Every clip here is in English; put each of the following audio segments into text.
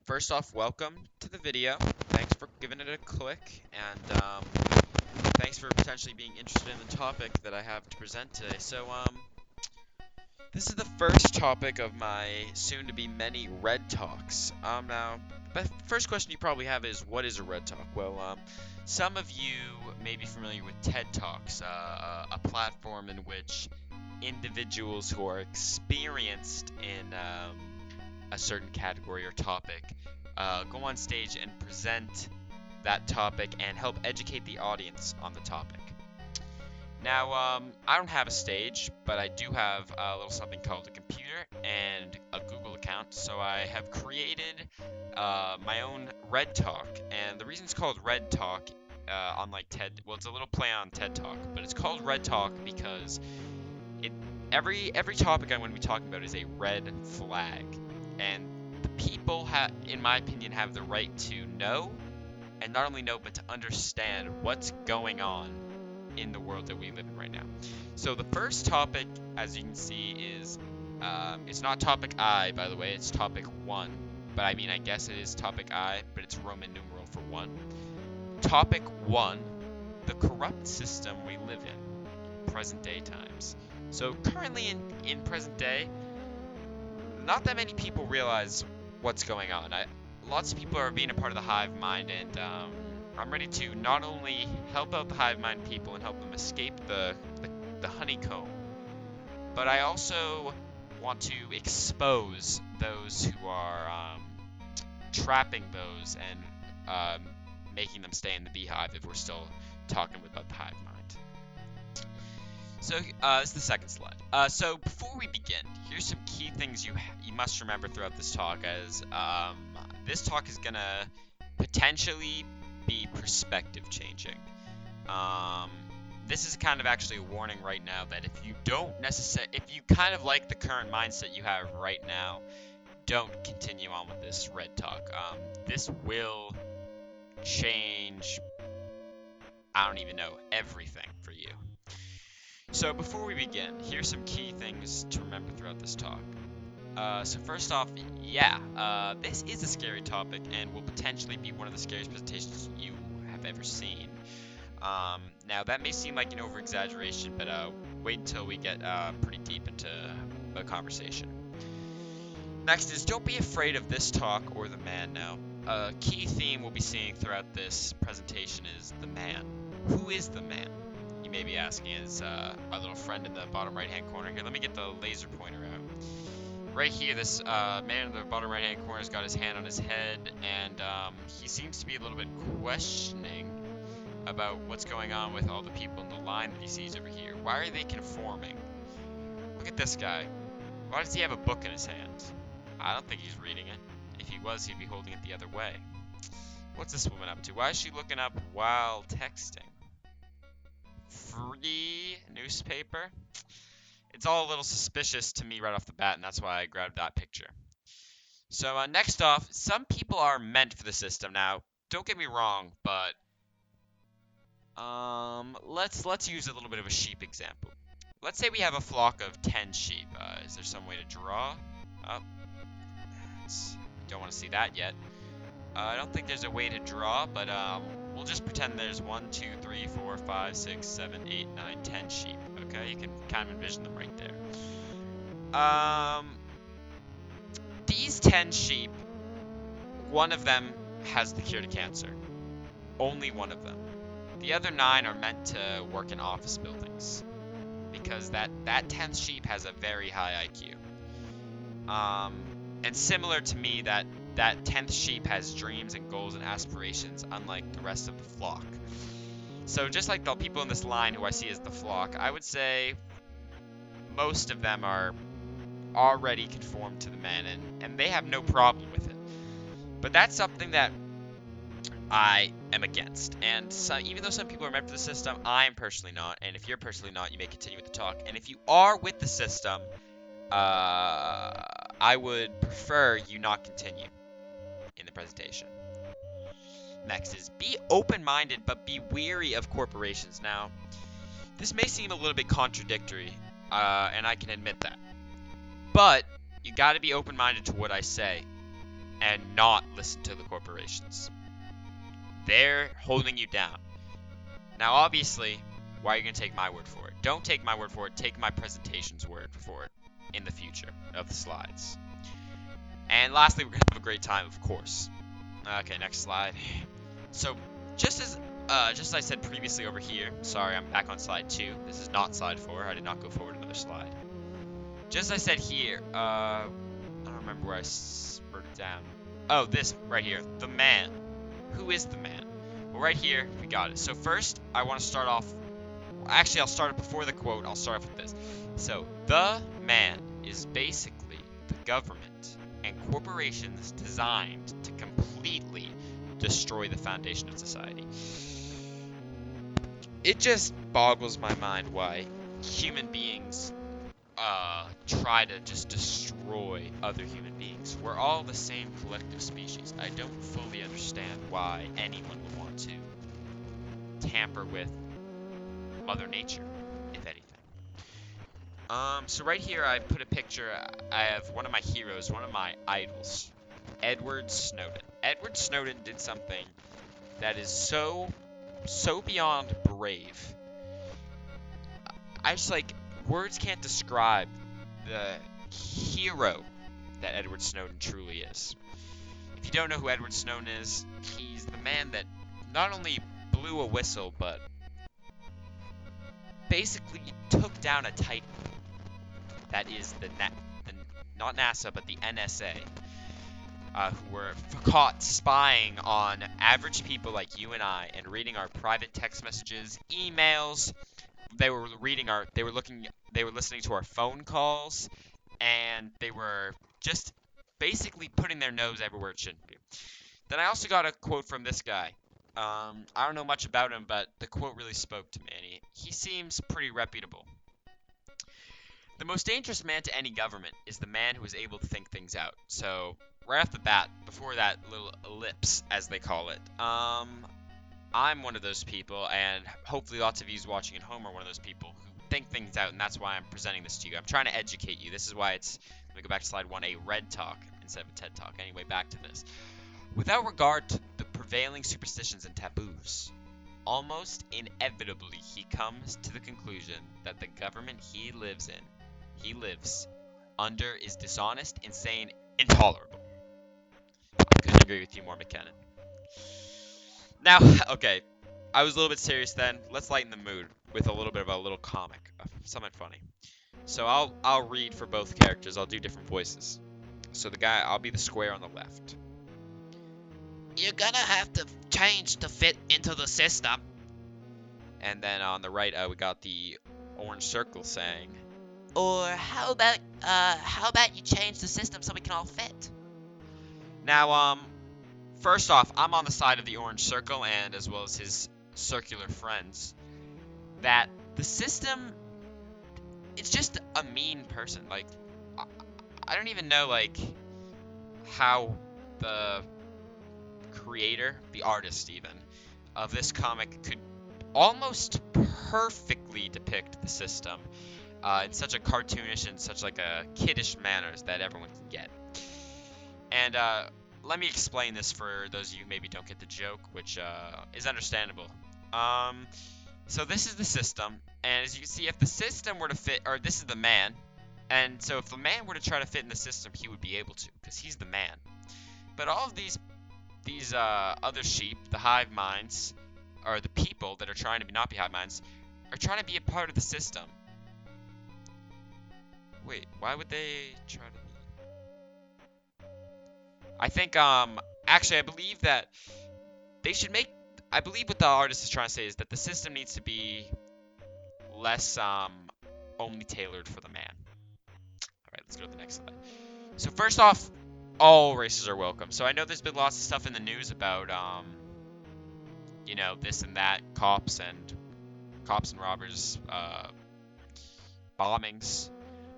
First off, welcome to the video. Thanks for giving it a click, and thanks for potentially being interested in the topic that I have to present today. This is the first topic of my soon-to-be many Red Talks. Now, the first question you probably have is, what is a Red Talk? Well, some of you may be familiar with TED Talks, a platform in which individuals who are experienced in a certain category or topic go on stage and present that topic and help educate the audience on the topic. Now, I don't have a stage, but I do have a little something called a computer and a Google account, so I have created my own Red Talk, and the reason it's called Red Talk, unlike TED, well, it's a little play on TED Talk, but it's called Red Talk because it every topic I'm going to be talking about is a red flag, and the people in my opinion, have the right to know, and not only know, but to understand what's going on in the world that we live in right now. So the first topic, as you can see, is it's not topic I, by the way, it's topic 1. But I mean, I guess it is topic I, but it's Roman numeral for 1. Topic 1, the corrupt system we live in, present day times. So currently in present day, not that many people realize what's going on. Lots of people are being a part of the hive mind, and I'm ready to not only help out the hive mind people and help them escape the honeycomb, but I also want to expose those who are trapping those and making them stay in the beehive if we're still talking about the hive mind. So this is the second slide. So before we begin, here's some key things you must remember throughout this talk, as this talk is gonna potentially be perspective changing. This is kind of actually a warning right now that if you kind of like the current mindset you have right now, don't continue on with this Red Talk. This will change, I don't even know, everything for you. So before we begin, here's some key things to remember throughout this talk. So first off, this is a scary topic and will potentially be one of the scariest presentations you have ever seen. Now that may seem like an over-exaggeration, but wait until we get pretty deep into a conversation. Next is, don't be afraid of this talk or the man. Now, a key theme we'll be seeing throughout this presentation is the man. Who is the man? You may be asking. Is our little friend in the bottom right-hand corner here. Let me get the laser pointer out. Right here, this man in the bottom right-hand corner has got his hand on his head, and he seems to be a little bit questioning about what's going on with all the people in the line that he sees over here. Why are they conforming? Look at this guy. Why does he have a book in his hand? I don't think he's reading it. If he was, he'd be holding it the other way. What's this woman up to? Why is she looking up while texting? Free newspaper? It's all a little suspicious to me right off the bat, and that's why I grabbed that picture. So next off, some people are meant for the system. Now, don't get me wrong, but let's use a little bit of a sheep example. Let's say we have a flock of 10 sheep. Is there some way to draw? Oh, don't want to see that yet. I don't think there's a way to draw, but we'll just pretend there's 1, 2, 3, 4, 5, 6, 7, 8, 9, 10 sheep. Okay, you can kind of envision them right there. These 10 sheep, one of them has the cure to cancer. Only one of them. The other 9 are meant to work in office buildings, because that 10th sheep has a very high IQ. And similar to me, that 10th sheep has dreams and goals and aspirations, unlike the rest of the flock. So just like the people in this line who I see as the flock, I would say most of them are already conformed to the man, and they have no problem with it. But that's something that I am against. And so, even though some people are meant for the system, I am personally not. And if you're personally not, you may continue with the talk. And if you are with the system, I would prefer you not continue in the presentation. Next is, be open-minded, but be weary of corporations. Now, this may seem a little bit contradictory, and I can admit that. But you got to be open-minded to what I say. and not listen to the corporations. They're holding you down. Now, obviously, why are you going to take my word for it? Don't take my word for it. Take my presentation's word for it in the future of the slides. And lastly, we're going to have a great time, of course. Okay, next slide. So, just as I said previously over here, sorry, I'm back on slide 2. This is not slide 4. I did not go forward another slide. Just as I said here, I don't remember where I wrote it down. Oh, this right here, the man. Who is the man? Well, right here, we got it. So first, I want to start off. Actually, I'll start it before the quote. I'll start off with this. So, the man is basically the government and corporations designed to completely destroy the foundation of society. It just boggles my mind why human beings try to just destroy other human beings. We're all the same collective species. I don't fully understand why anyone would want to tamper with Mother Nature, if anything. So right here I put a picture. I have one of my heroes, one of my idols, Edward Snowden. Edward Snowden did something that is so beyond brave. I just words can't describe the hero that Edward Snowden truly is. If you don't know who Edward Snowden is, he's the man that not only blew a whistle, but basically took down a Titan. That is not NASA, but the NSA, who were caught spying on average people like you and I, and reading our private text messages, emails. They were listening to our phone calls, and they were just basically putting their nose everywhere it shouldn't be. Then I also got a quote from this guy. I don't know much about him, but the quote really spoke to me, and he seems pretty reputable. The most dangerous man to any government is the man who is able to think things out. So, right off the bat, before that little ellipse, as they call it, I'm one of those people, and hopefully lots of you watching at home are one of those people who think things out, and that's why I'm presenting this to you. I'm trying to educate you. This is why it's, let me go back to slide 1, a Red Talk instead of a TED Talk. Anyway, back to this. Without regard to the prevailing superstitions and taboos, almost inevitably he comes to the conclusion that the government he lives under is dishonest, insane, intolerable. Couldn't agree with you more, McKinnon. Now, okay, I was a little bit serious then. Let's lighten the mood with a little bit of a little comic, something funny. So I'll read for both characters. I'll do different voices. So I'll be the square on the left. You're gonna have to change to fit into the system. And then on the right, we got the orange circle saying, or how about you change the system so we can all fit? Now, first off, I'm on the side of the orange circle, and as well as his circular friends, that the system, it's just a mean person. I don't even know, how the creator, the artist even, of this comic could almost perfectly depict the system in such a cartoonish and such a kiddish manners that everyone can get. And let me explain this for those of you who maybe don't get the joke, which is understandable. So this is the system, and as you can see, if the system were to fit, or this is the man, and so if the man were to try to fit in the system, he would be able to, because he's the man. But all of these other sheep, the hive minds, or the people that are trying to not be hive minds, are trying to be a part of the system. Wait, why would they try to be? I think, actually, I believe that they should make, I believe what the artist is trying to say is that the system needs to be less, only tailored for the man. Alright, let's go to the next slide. So first off, all races are welcome. So I know there's been lots of stuff in the news about, this and that, cops and robbers, bombings.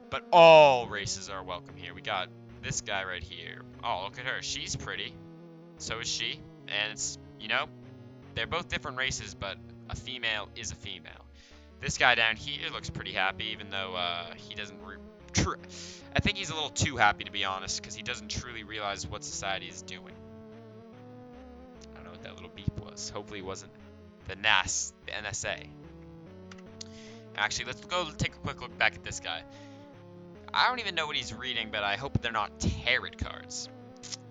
But all races are welcome here. We got this guy right here. Oh, look at her. She's pretty. So is she. And it's, they're both different races, but a female is a female. This guy down here looks pretty happy, even though he doesn't I think he's a little too happy, to be honest, because he doesn't truly realize what society is doing. I don't know what that little beep was. Hopefully it wasn't the NSA. Actually, let's go take a quick look back at this guy. I don't even know what he's reading, but I hope they're not tarot cards.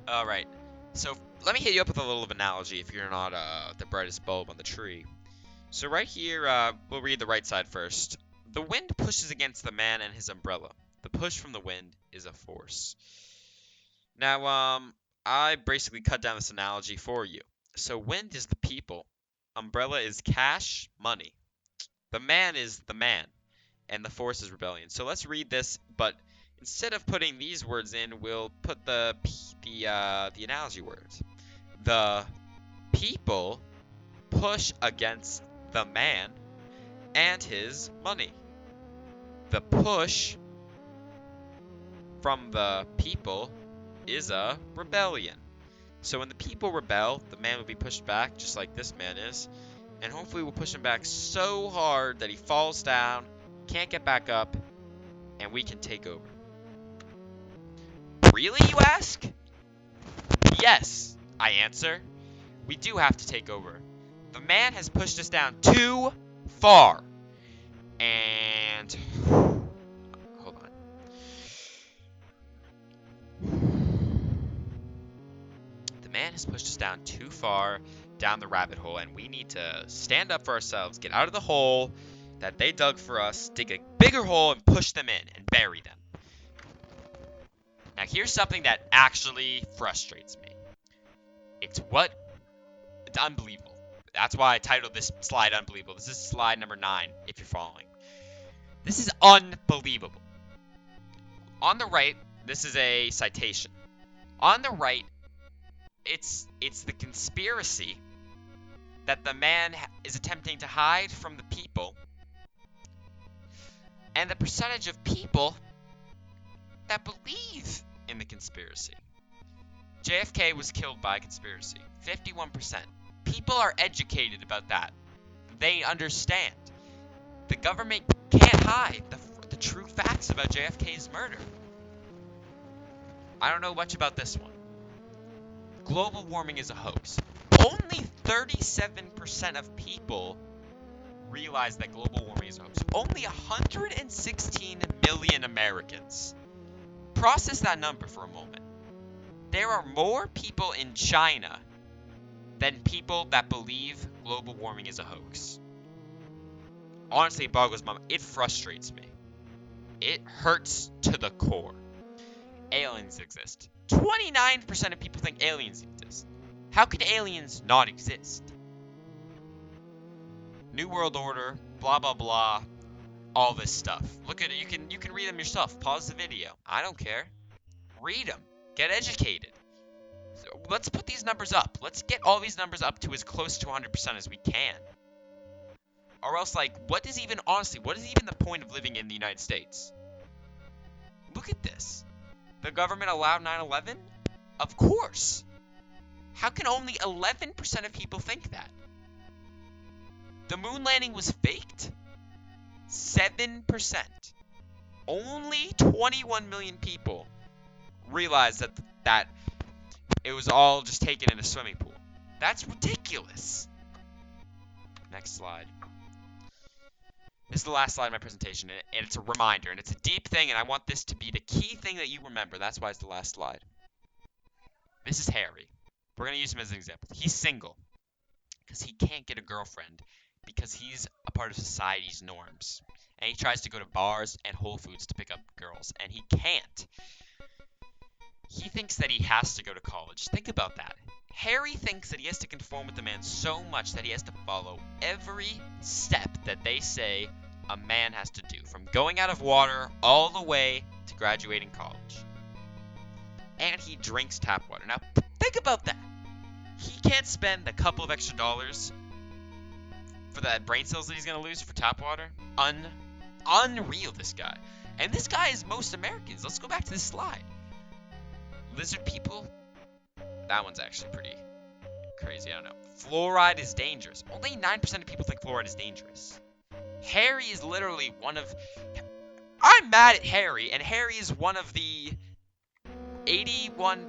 Alright, so let me hit you up with a little of analogy if you're not the brightest bulb on the tree. So right here, we'll read the right side first. The wind pushes against the man and his umbrella. The push from the wind is a force. Now, I basically cut down this analogy for you. So wind is the people. Umbrella is cash, money. The man is the man, and the force is rebellion. So let's read this, but instead of putting these words in, we'll put the analogy words. The people push against the man and his money. The push from the people is a rebellion. So when the people rebel, the man will be pushed back, just like this man is, and hopefully we'll push him back so hard that he falls down, can't get back up, and we can take over. Really, you ask? Yes, I answer. We do have to take over. The man has pushed us down too far. And hold on. The man has pushed us down too far down the rabbit hole, and we need to stand up for ourselves, get out of the hole that they dug for us, dig a bigger hole, and push them in and bury them. Now, here's something that actually frustrates me. It's unbelievable. That's why I titled this slide Unbelievable. This is slide number 9, if you're following. This is unbelievable. On the right, this is a citation. On the right, it's the conspiracy that the man is attempting to hide from the people, and the percentage of people that believe in the conspiracy. JFK was killed by conspiracy. 51%. People are educated about that. They understand. The government can't hide the true facts about JFK's murder. I don't know much about this one. Global warming is a hoax. Only 37% of people realize that global warming is a hoax. Only 116 million Americans. Process that number for a moment. There are more people in China than people that believe global warming is a hoax. Honestly, it boggles my mind. It frustrates me. It hurts to the core. Aliens exist. 29% of people think aliens exist. How could aliens not exist? New World Order, blah blah blah, all this stuff. Look at it. You can read them yourself. Pause the video. I don't care. Read them. Get educated. So let's put these numbers up. Let's get all these numbers up to as close to 100% as we can. Or else, what is even the point of living in the United States? Look at this. The government allowed 9/11? Of course. How can only 11% of people think that? The moon landing was faked? 7%. Only 21 million people realized that it was all just taken in a swimming pool. That's ridiculous. Next slide. This is the last slide of my presentation, and it's a reminder, and it's a deep thing, and I want this to be the key thing that you remember. That's why it's the last slide. This is Harry. We're going to use him as an example. He's single because he can't get a girlfriend because he's a part of society's norms. And he tries to go to bars and Whole Foods to pick up girls, and he can't. He thinks that he has to go to college. Think about that. Harry thinks that he has to conform with the man so much that he has to follow every step that they say a man has to do, from going out of water all the way to graduating college. And he drinks tap water. Now, think about that. He can't spend a couple of extra dollars for the brain cells that he's going to lose for tap water. Unreal, this guy. And this guy is most Americans. Let's go back to this slide. Lizard people, that one's actually pretty crazy. I don't know. Fluoride is dangerous. Only 9% of people think fluoride is dangerous. Harry is literally one of I'm mad at Harry, and Harry is one of the 81,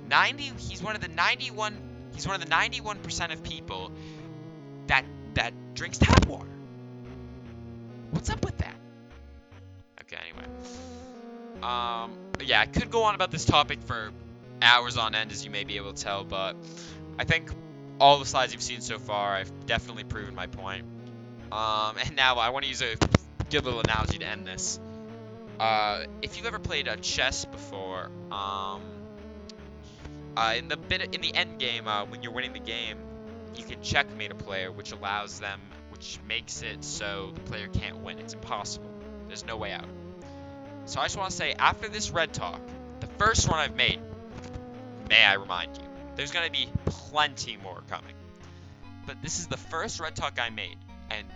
90, he's one of the 91, he's one of the 91% of people that drinks tap water. What's up with that? Okay, anyway. Yeah, I could go on about this topic for hours on end, as you may be able to tell, but I think all the slides you've seen so far, I've definitely proven my point. And now I want to use a good little analogy to end this. If you've ever played chess before, in the end game, when you're winning the game, you can checkmate a player, which makes it so the player can't win. It's impossible. There's no way out. So I just want to say, after this red talk, the first one I've made, may I remind you, there's going to be plenty more coming. But this is the first red talk I made, and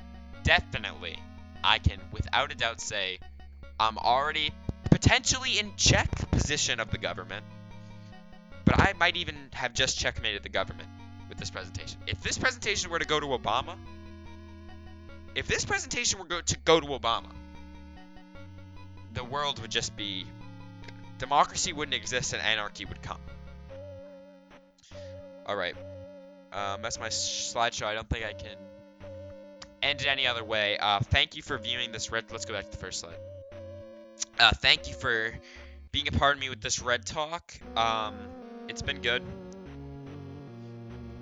definitely, I can without a doubt say, I'm already potentially in check position of the government, but I might even have just checkmated the government with this presentation. If this presentation were to go to Obama, the world would just be, democracy wouldn't exist and anarchy would come. Alright, that's my slideshow. I don't think I can end it any other way. Thank you for viewing this let's go back to the first slide. Thank you for being a part of me with this red talk. It's been good.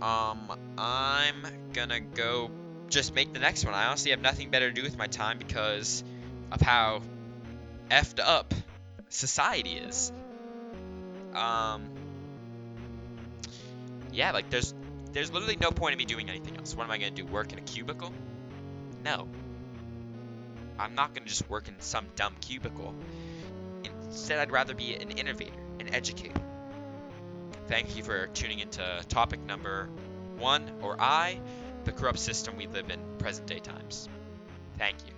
I'm gonna go just make the next one. I honestly have nothing better to do with my time because of how effed up society is. Yeah, like there's literally no point in me doing anything else. What am I gonna do? Work in a cubicle? No. I'm not gonna just work in some dumb cubicle. Instead, I'd rather be an innovator, an educator. Thank you for tuning into topic number 1, or the corrupt system we live in present day times. Thank you.